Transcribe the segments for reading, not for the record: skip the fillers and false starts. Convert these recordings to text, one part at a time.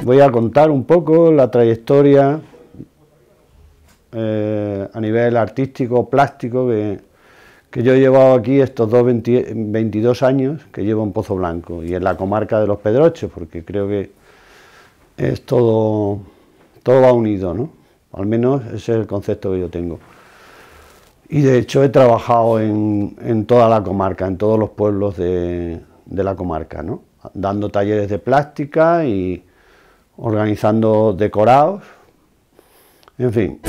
Voy a contar un poco la trayectoria a nivel artístico, plástico, que yo he llevado aquí estos 22 años que llevo en Pozo Blanco y en la comarca de Los Pedroches, porque creo que es todo va unido, ¿no? Al menos ese es el concepto que yo tengo. Y de hecho he trabajado en toda la comarca, en todos los pueblos de la comarca, ¿no? Dando talleres de plástica y organizando decorados, en fin.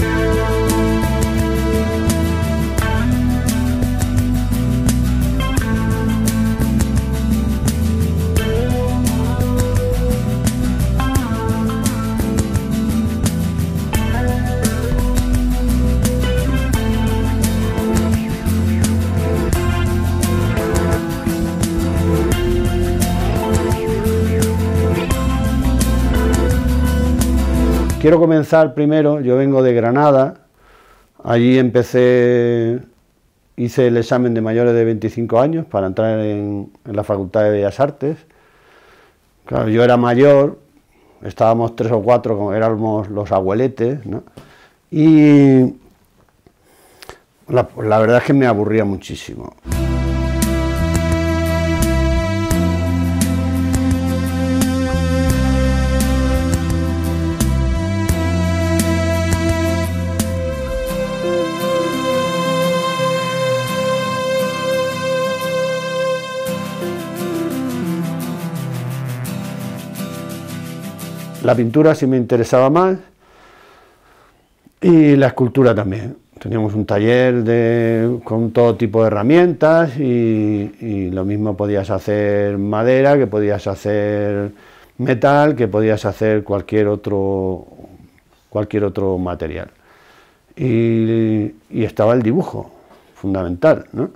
Quiero comenzar primero, yo vengo de Granada, allí hice el examen de mayores de 25 años para entrar en la Facultad de Bellas Artes. Claro, yo era mayor, estábamos 3 o 4, éramos los abueletes, ¿no? Y la verdad es que me aburría muchísimo. La pintura sí me interesaba más y la escultura también. Teníamos un taller con todo tipo de herramientas y lo mismo podías hacer madera, que podías hacer metal, que podías hacer cualquier otro material. Y estaba el dibujo, fundamental, ¿no?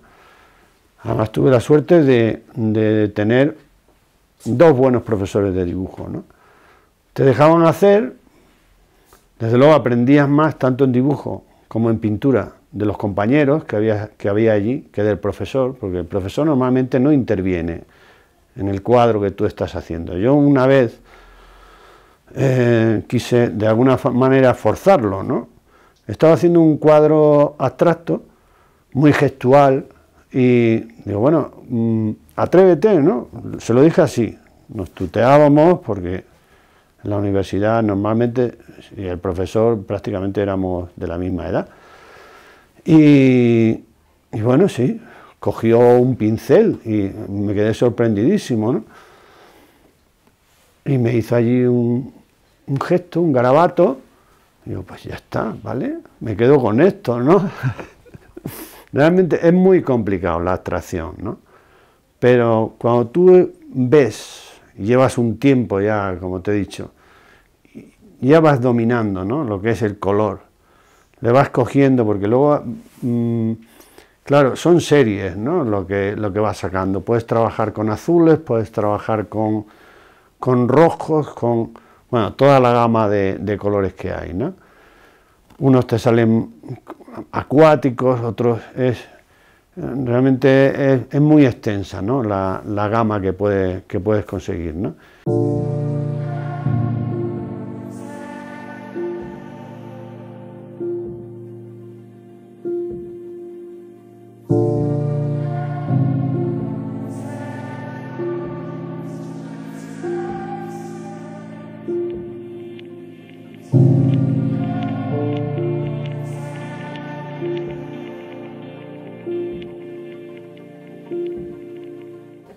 Además tuve la suerte de tener 2 buenos profesores de dibujo, ¿no? Te dejaban hacer, desde luego aprendías más tanto en dibujo como en pintura de los compañeros que había allí, que del profesor, porque el profesor normalmente no interviene en el cuadro que tú estás haciendo. Yo una vez quise de alguna manera forzarlo, ¿no? Estaba haciendo un cuadro abstracto, muy gestual, y digo, bueno, atrévete, ¿no? Se lo dije así, nos tuteábamos porque en la universidad normalmente y el profesor prácticamente éramos de la misma edad. Y bueno, sí, cogió un pincel y me quedé sorprendidísimo, ¿no? Y me hizo allí un gesto, un garabato, y digo, pues ya está, ¿vale? Me quedo con esto, ¿no? Realmente es muy complicado la abstracción, ¿no? Pero cuando tú ves, llevas un tiempo ya, como te he dicho, ya vas dominando, ¿no? Lo que es el color, le vas cogiendo, porque luego, claro, son series, ¿no? Lo que vas sacando, puedes trabajar con azules, puedes trabajar con rojos, bueno, toda la gama de colores que hay, ¿no? Unos te salen acuáticos, otros realmente es muy extensa, ¿no? La gama que puedes conseguir, ¿no?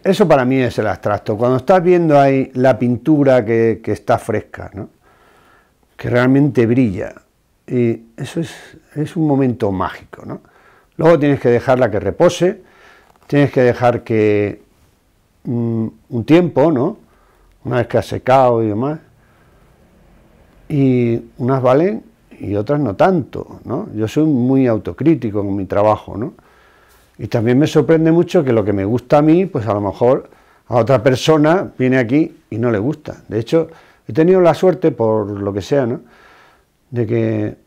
Eso para mí es el abstracto, cuando estás viendo ahí la pintura que está fresca, ¿no? Que realmente brilla, y eso es un momento mágico, ¿no? Luego tienes que dejarla que repose, tienes que dejar que un tiempo, ¿no? Una vez que ha secado y demás, y unas valen y otras no tanto, ¿no? Yo soy muy autocrítico con mi trabajo, ¿no? Y también me sorprende mucho que lo que me gusta a mí, pues a lo mejor a otra persona viene aquí y no le gusta. De hecho, he tenido la suerte, por lo que sea, ¿no? De que,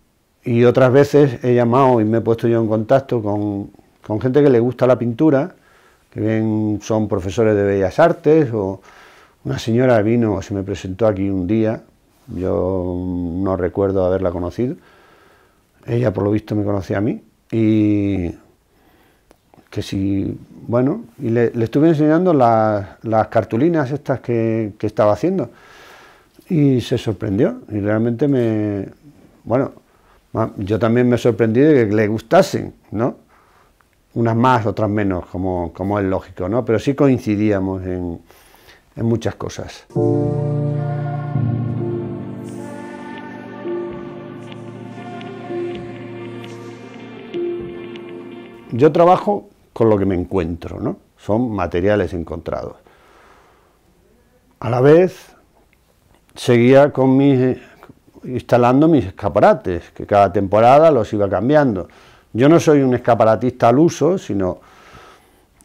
y otras veces he llamado y me he puesto yo en contacto con gente que le gusta la pintura, que bien son profesores de Bellas Artes o Una señora vino, se me presentó aquí un día, yo no recuerdo haberla conocido, ella por lo visto me conocía a mí, y que si, bueno, y le estuve enseñando las cartulinas estas que estaba haciendo, y se sorprendió, y realmente bueno, yo también me sorprendí de que le gustasen, ¿no? Unas más, otras menos, como es lógico, ¿no? Pero sí coincidíamos en muchas cosas. Yo trabajo con lo que me encuentro, ¿no? Son materiales encontrados. A la vez seguía instalando mis escaparates, que cada temporada los iba cambiando. Yo no soy un escaparatista al uso, sino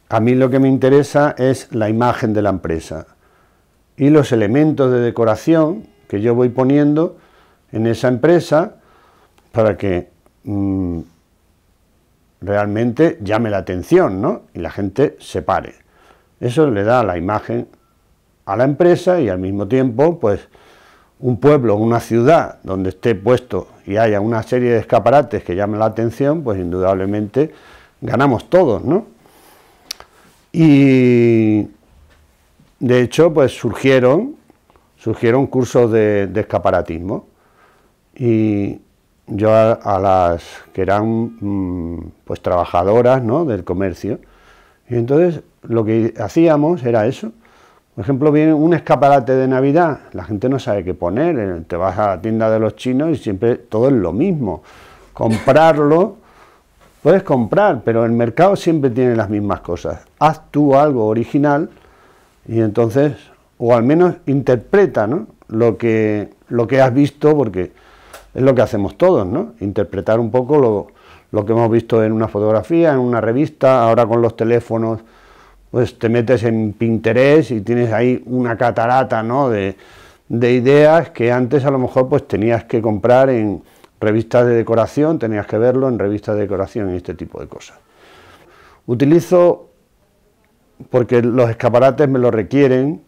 a mí lo que me interesa es la imagen de la empresa y los elementos de decoración que yo voy poniendo en esa empresa para que realmente llame la atención, ¿no? Y la gente se pare. Eso le da la imagen a la empresa y al mismo tiempo, pues, un pueblo, una ciudad donde esté puesto y haya una serie de escaparates que llamen la atención, pues indudablemente ganamos todos, ¿no? Y de hecho, pues surgieron cursos de escaparatismo, y yo a las que eran pues trabajadoras, ¿no?, del comercio, y entonces lo que hacíamos era eso. Por ejemplo, viene un escaparate de Navidad, la gente no sabe qué poner, te vas a la tienda de los chinos y siempre todo es lo mismo. Comprarlo, puedes comprar, pero el mercado siempre tiene las mismas cosas. Haz tú algo original y entonces, o al menos interpreta, ¿no?, lo que has visto, porque es lo que hacemos todos, ¿no? Interpretar un poco lo que hemos visto en una fotografía, en una revista. Ahora con los teléfonos, pues te metes en Pinterest y tienes ahí una catarata, ¿no?, de ideas que antes a lo mejor pues tenías que comprar en revistas de decoración, tenías que verlo en revistas de decoración y este tipo de cosas. Utilizo, porque los escaparates me lo requieren,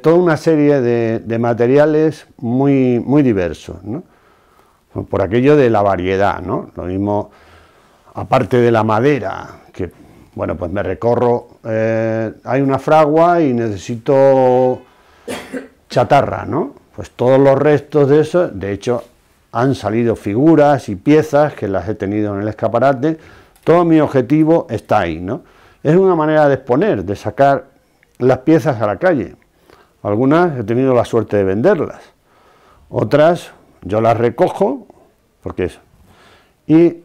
toda una serie de materiales muy diversos, ¿no? Por aquello de la variedad, ¿no? Lo mismo, aparte de la madera, que bueno, pues me recorro, hay una fragua y necesito chatarra, ¿no? Pues todos los restos de eso, de hecho, han salido figuras y piezas que las he tenido en el escaparate. Todo mi objetivo está ahí, ¿no? Es una manera de exponer, de sacar las piezas a la calle. Algunas he tenido la suerte de venderlas, otras yo las recojo, porque es, y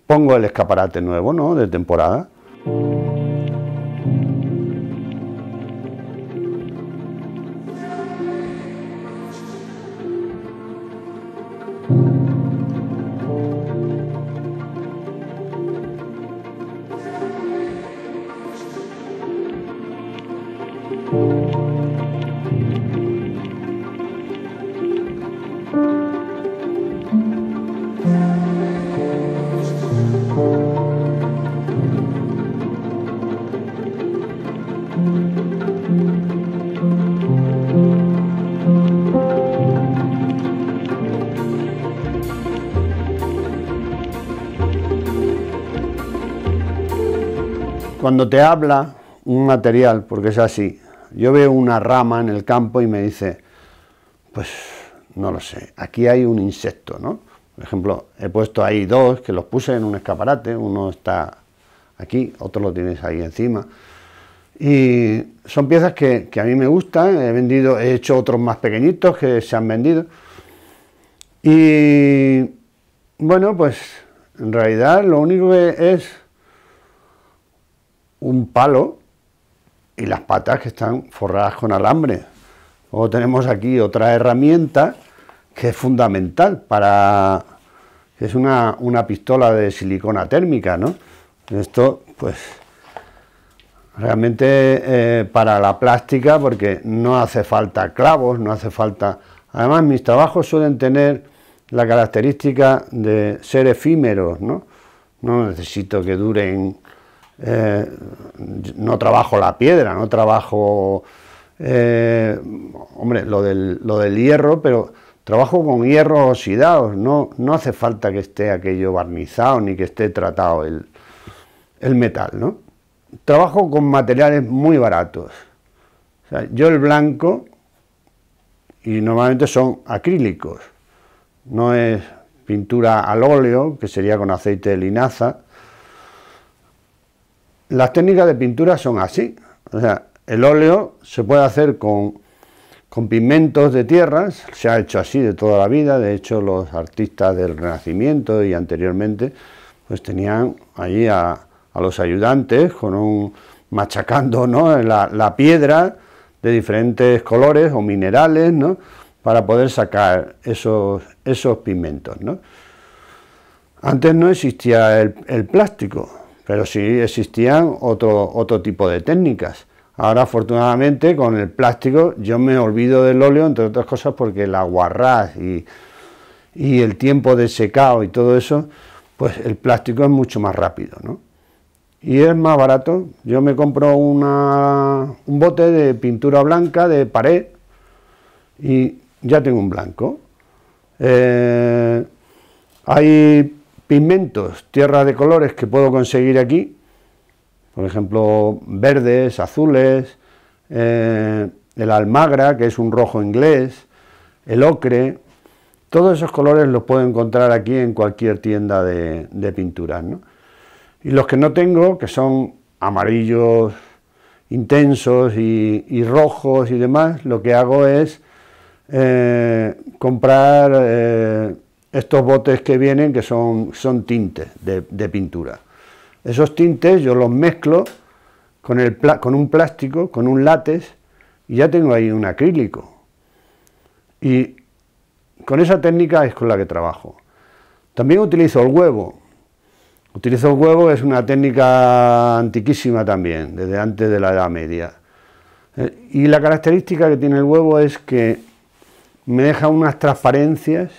pongo el escaparate nuevo, ¿no?, de temporada. Cuando te habla un material, porque es así, yo veo una rama en el campo y me dice, pues no lo sé, aquí hay un insecto, ¿no? Por ejemplo, he puesto ahí dos que los puse en un escaparate, uno está aquí, otro lo tienes ahí encima, y son piezas que a mí me gustan. He hecho otros más pequeñitos que se han vendido, y bueno, pues en realidad lo único que es un palo y las patas que están forradas con alambre. Luego tenemos aquí otra herramienta que es fundamental que es una pistola de silicona térmica, ¿no? Esto, pues, realmente para la plástica, porque no hace falta clavos, no hace falta... Además, mis trabajos suelen tener la característica de ser efímeros, ¿no? No necesito que duren... no trabajo la piedra, no trabajo Hombre, lo del hierro, pero trabajo con hierros oxidados, no hace falta que esté aquello barnizado ni que esté tratado el metal, ¿no? Trabajo con materiales muy baratos. O sea, yo el blanco, y normalmente son acrílicos, no es pintura al óleo, que sería con aceite de linaza. Las técnicas de pintura son así, o sea, el óleo se puede hacer con pigmentos de tierras, se ha hecho así de toda la vida. De hecho, los artistas del Renacimiento y anteriormente, pues tenían allí a los ayudantes machacando, ¿no?, la piedra de diferentes colores o minerales, ¿no?, para poder sacar esos pigmentos, ¿no? Antes no existía el plástico, pero sí existían otro tipo de técnicas. Ahora, afortunadamente, con el plástico yo me olvido del óleo, entre otras cosas porque el aguarrás y el tiempo de secado y todo eso, pues el plástico es mucho más rápido, ¿no? Y es más barato. Yo me compro un bote de pintura blanca de pared y ya tengo un blanco. Hay pigmentos, tierras de colores que puedo conseguir aquí, por ejemplo, verdes, azules, el almagra, que es un rojo inglés, el ocre. Todos esos colores los puedo encontrar aquí en cualquier tienda de pinturas, ¿no? Y los que no tengo, que son amarillos intensos y rojos y demás, lo que hago es comprar estos botes que vienen, que son tintes de pintura. Esos tintes yo los mezclo con un plástico, con un látex, y ya tengo ahí un acrílico. Y con esa técnica es con la que trabajo. También utilizo el huevo. Es una técnica antiquísima también, desde antes de la Edad Media. Y la característica que tiene el huevo es que me deja unas transparencias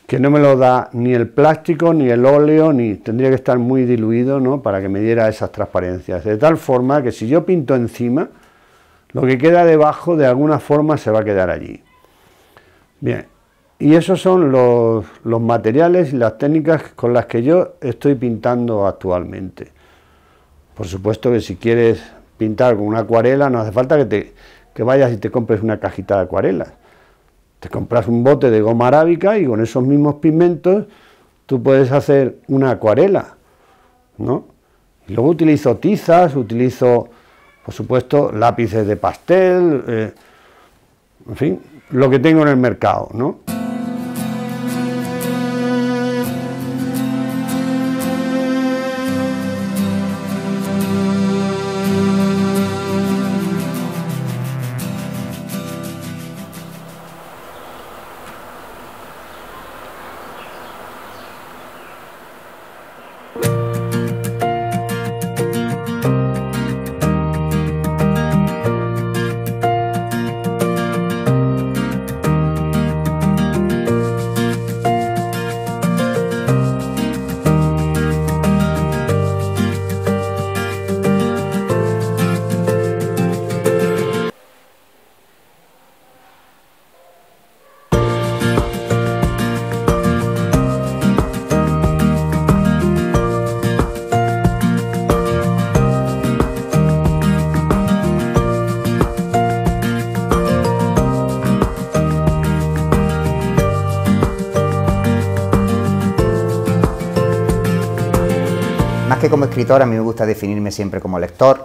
que no me lo da ni el plástico, ni el óleo, ni tendría que estar muy diluido, ¿no?, para que me diera esas transparencias. De tal forma que si yo pinto encima, lo que queda debajo de alguna forma se va a quedar allí. Bien, y esos son los materiales y las técnicas con las que yo estoy pintando actualmente. Por supuesto que si quieres pintar con una acuarela, no hace falta que vayas y te compres una cajita de acuarelas. Te compras un bote de goma arábica y con esos mismos pigmentos tú puedes hacer una acuarela, ¿no? Y luego utilizo tizas, utilizo, por supuesto, lápices de pastel, en fin, lo que tengo en el mercado, ¿no? Más que como escritor, a mí me gusta definirme siempre como lector.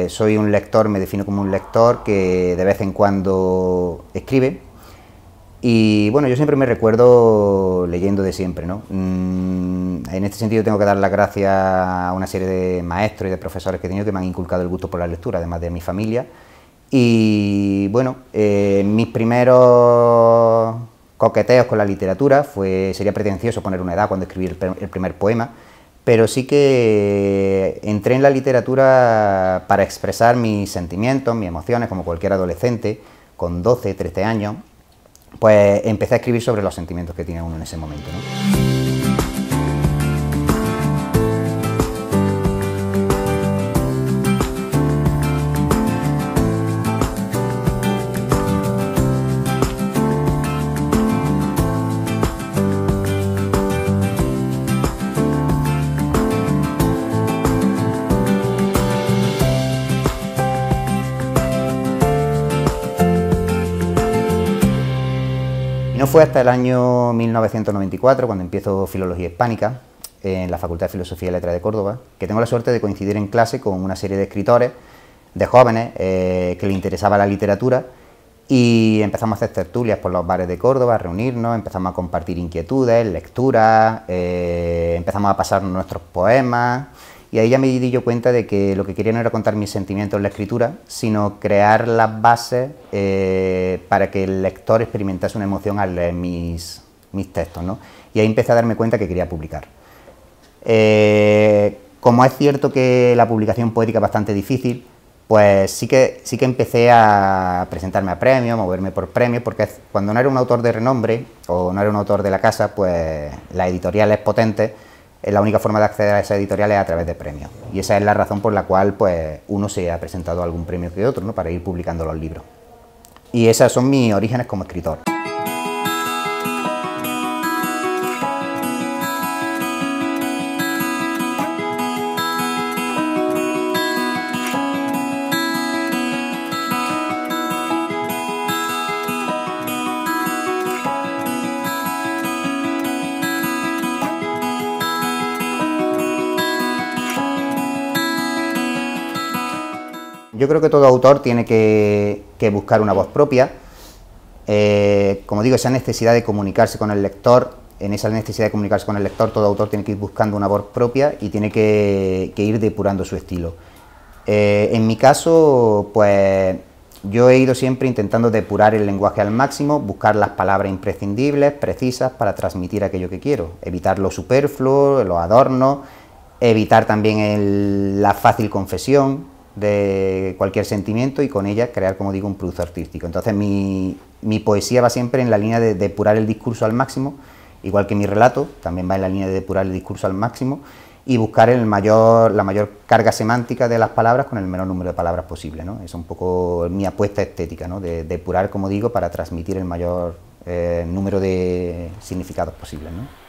Soy un lector, me defino como un lector que de vez en cuando escribe. Y bueno, yo siempre me recuerdo leyendo de siempre, ¿no? En este sentido tengo que dar las gracias a una serie de maestros y de profesores que he tenido que me han inculcado el gusto por la lectura, además de mi familia. Y bueno, mis primeros coqueteos con la literatura sería pretencioso poner una edad cuando escribí el primer poema, pero sí que entré en la literatura para expresar mis sentimientos, mis emociones, como cualquier adolescente, con 12, 13 años, pues empecé a escribir sobre los sentimientos que tiene uno en ese momento, ¿no? no fue hasta el año 1994, cuando empiezo Filología Hispánica, en la Facultad de Filosofía y Letras de Córdoba, que tengo la suerte de coincidir en clase con una serie de escritores, de jóvenes, que les interesaba la literatura, y empezamos a hacer tertulias por los bares de Córdoba, a reunirnos, empezamos a compartir inquietudes, lecturas, empezamos a pasar nuestros poemas, y ahí ya me di yo cuenta de que lo que quería no era contar mis sentimientos en la escritura, sino crear las bases para que el lector experimentase una emoción al leer mis textos, ¿no? Y ahí empecé a darme cuenta que quería publicar. Como es cierto que la publicación poética es bastante difícil, pues sí que empecé a presentarme a premios, moverme por premios, porque cuando no era un autor de renombre o no era un autor de la casa, pues las editoriales potentes, la única forma de acceder a esas editoriales es a través de premios. Y esa es la razón por la cual pues, uno se ha presentado a algún premio que otro, ¿no? Para ir publicando los libros. Y esos son mis orígenes como escritor. Yo creo que todo autor tiene que buscar una voz propia. Como digo, esa necesidad de comunicarse con el lector, en esa necesidad de comunicarse con el lector, todo autor tiene que ir buscando una voz propia y tiene que ir depurando su estilo. En mi caso, pues yo he ido siempre intentando depurar el lenguaje al máximo, buscar las palabras imprescindibles, precisas, para transmitir aquello que quiero, evitar lo superfluo, los adornos, evitar también la fácil confesión de cualquier sentimiento y con ella crear, como digo, un producto artístico. Entonces mi poesía va siempre en la línea de depurar el discurso al máximo, igual que mi relato también va en la línea de depurar el discurso al máximo y buscar la mayor carga semántica de las palabras con el menor número de palabras posible, ¿no? Es un poco mi apuesta estética, ¿no? De depurar, como digo, para transmitir el mayor número de significados posibles, ¿no?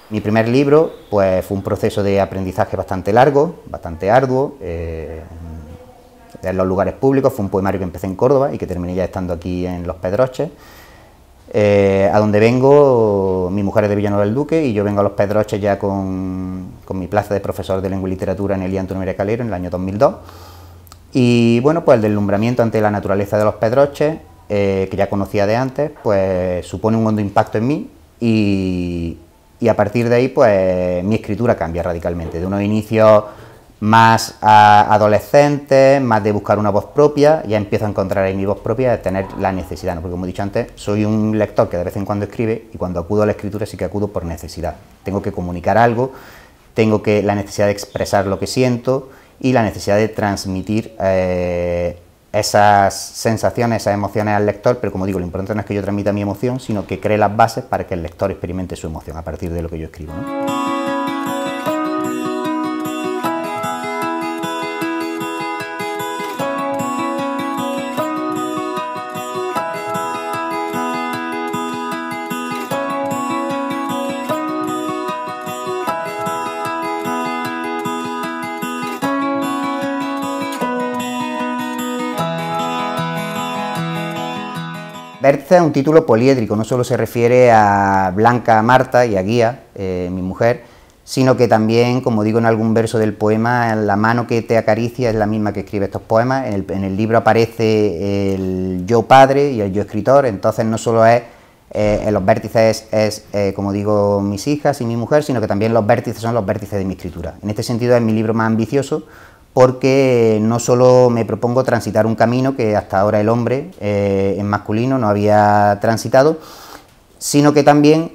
Mi primer libro pues, fue un proceso de aprendizaje bastante largo, bastante arduo, en los lugares públicos. Fue un poemario que empecé en Córdoba y que terminé ya estando aquí en Los Pedroches. A donde vengo, mi mujer es de Villanueva del Duque y yo vengo a Los Pedroches ya con mi plaza de profesor de lengua y literatura en el Antonio María Calero en el año 2002. Y bueno, pues el deslumbramiento ante la naturaleza de Los Pedroches, que ya conocía de antes, pues supone un hondo impacto en mí y a partir de ahí, pues mi escritura cambia radicalmente, de unos inicios más adolescentes, más de buscar una voz propia, ya empiezo a encontrar ahí mi voz propia, de tener la necesidad, ¿no? Porque como he dicho antes, soy un lector que de vez en cuando escribe y cuando acudo a la escritura sí que acudo por necesidad. Tengo que comunicar algo, tengo la necesidad de expresar lo que siento y la necesidad de transmitir esas sensaciones, esas emociones al lector, pero como digo, lo importante no es que yo transmita mi emoción, sino que cree las bases para que el lector experimente su emoción a partir de lo que yo escribo, ¿no? Vértices es un título poliédrico, no solo se refiere a Blanca Marta y a Guía, mi mujer, sino que también, como digo en algún verso del poema, la mano que te acaricia es la misma que escribe estos poemas. En el libro aparece el yo padre y el yo escritor, entonces no solo es, en los vértices como digo, mis hijas y mi mujer, sino que también los vértices son los vértices de mi escritura. En este sentido es mi libro más ambicioso, porque no solo me propongo transitar un camino que hasta ahora el hombre en masculino no había transitado, sino que también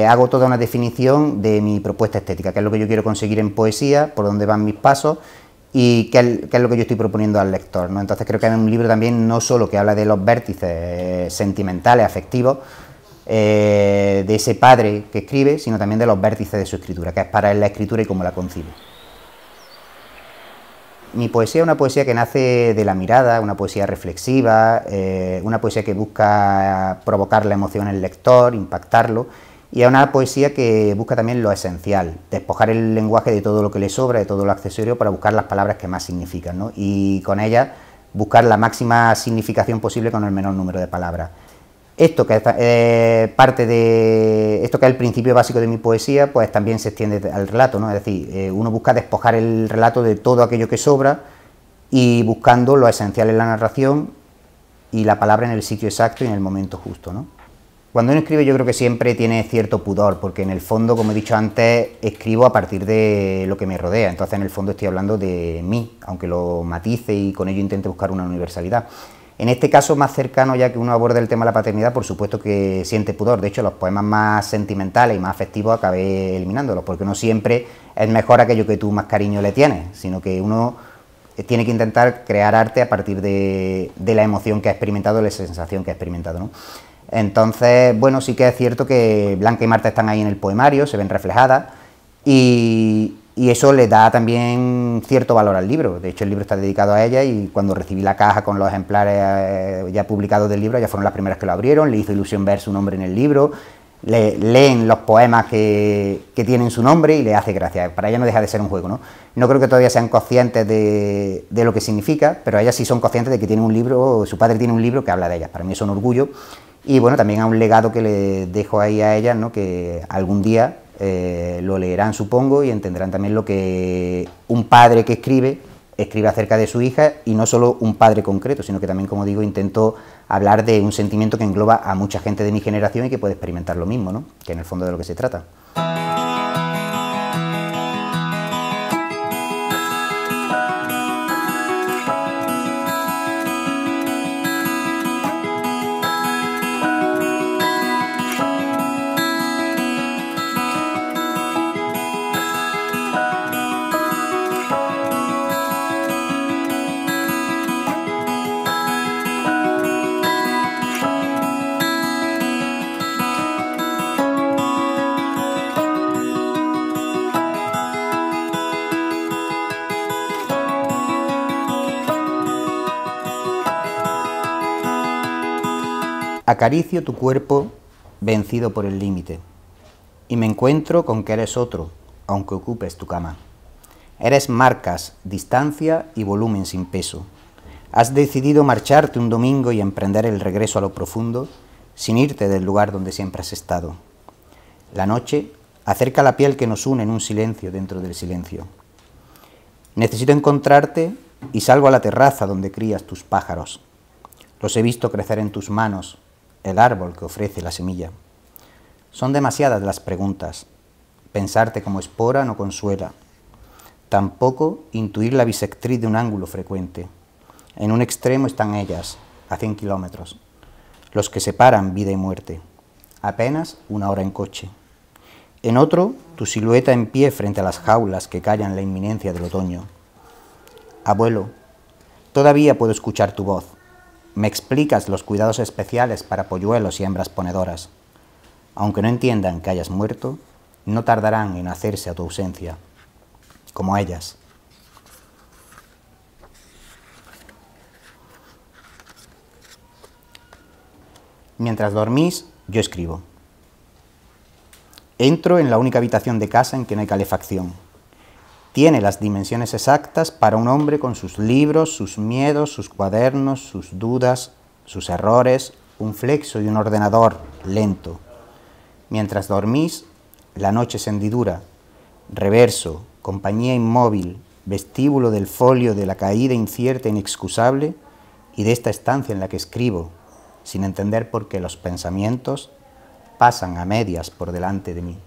hago toda una definición de mi propuesta estética, qué es lo que yo quiero conseguir en poesía, por dónde van mis pasos y qué es lo que yo estoy proponiendo al lector, ¿no? Entonces creo que es un libro también no solo que habla de los vértices sentimentales, afectivos, de ese padre que escribe, sino también de los vértices de su escritura, que es para él la escritura y cómo la concibe. Mi poesía es una poesía que nace de la mirada, una poesía reflexiva, una poesía que busca provocar la emoción en el lector, impactarlo, y es una poesía que busca también lo esencial, despojar el lenguaje de todo lo que le sobra, de todo lo accesorio, para buscar las palabras que más significan, ¿no? Y con ellas buscar la máxima significación posible con el menor número de palabras. Esto que es parte de esto que es el principio básico de mi poesía, pues también se extiende al relato, ¿no? Es decir, uno busca despojar el relato de todo aquello que sobra y buscando lo esencial en la narración y la palabra en el sitio exacto y en el momento justo, ¿no? Cuando uno escribe yo creo que siempre tiene cierto pudor, porque en el fondo, como he dicho antes, escribo a partir de lo que me rodea, entonces en el fondo estoy hablando de mí, aunque lo matice y con ello intente buscar una universalidad. En este caso más cercano, ya que uno aborda el tema de la paternidad, por supuesto que siente pudor. De hecho, los poemas más sentimentales y más afectivos acabé eliminándolos, porque no siempre es mejor aquello que tú más cariño le tienes, sino que uno tiene que intentar crear arte a partir de la emoción que ha experimentado, la sensación que ha experimentado, ¿no? Entonces, bueno, sí que es cierto que Blanca y Marta están ahí en el poemario, se ven reflejadas, y eso le da también cierto valor al libro. De hecho, el libro está dedicado a ella, y cuando recibí la caja con los ejemplares ya publicados del libro, ellas fueron las primeras que lo abrieron, le hizo ilusión ver su nombre en el libro, leen los poemas que tienen su nombre y le hace gracia. Para ella no deja de ser un juego, ¿no? No creo que todavía sean conscientes de lo que significa, pero ellas sí son conscientes de que tienen un libro, su padre tiene un libro que habla de ellas. Para mí es un orgullo, y bueno, también a un legado que le dejo ahí a ellas, ¿no? Que algún día lo leerán, supongo, y entenderán también lo que un padre que escribe acerca de su hija, y no solo un padre concreto, sino que también, como digo, intento hablar de un sentimiento que engloba a mucha gente de mi generación y que puede experimentar lo mismo, ¿no? Que en el fondo de lo que se trata. Acaricio tu cuerpo vencido por el límite, y me encuentro con que eres otro, aunque ocupes tu cama. Eres marcas, distancia y volumen sin peso. Has decidido marcharte un domingo y emprender el regreso a lo profundo, sin irte del lugar donde siempre has estado. La noche acerca la piel que nos une en un silencio dentro del silencio. Necesito encontrarte y salgo a la terraza donde crías tus pájaros. Los he visto crecer en tus manos, el árbol que ofrece la semilla. Son demasiadas las preguntas. Pensarte como espora no consuela. Tampoco intuir la bisectriz de un ángulo frecuente. En un extremo están ellas, a 100 kilómetros, los que separan vida y muerte. Apenas una hora en coche. En otro, tu silueta en pie frente a las jaulas que callan la inminencia del otoño. Abuelo, todavía puedo escuchar tu voz. Me explicas los cuidados especiales para polluelos y hembras ponedoras. Aunque no entiendan que hayas muerto, no tardarán en hacerse a tu ausencia, como ellas. Mientras dormís, yo escribo. Entro en la única habitación de casa en que no hay calefacción. Tiene las dimensiones exactas para un hombre con sus libros, sus miedos, sus cuadernos, sus dudas, sus errores, un flexo y un ordenador lento. Mientras dormís, la noche es hendidura, reverso, compañía inmóvil, vestíbulo del folio de la caída incierta e inexcusable y de esta estancia en la que escribo, sin entender por qué los pensamientos pasan a medias por delante de mí.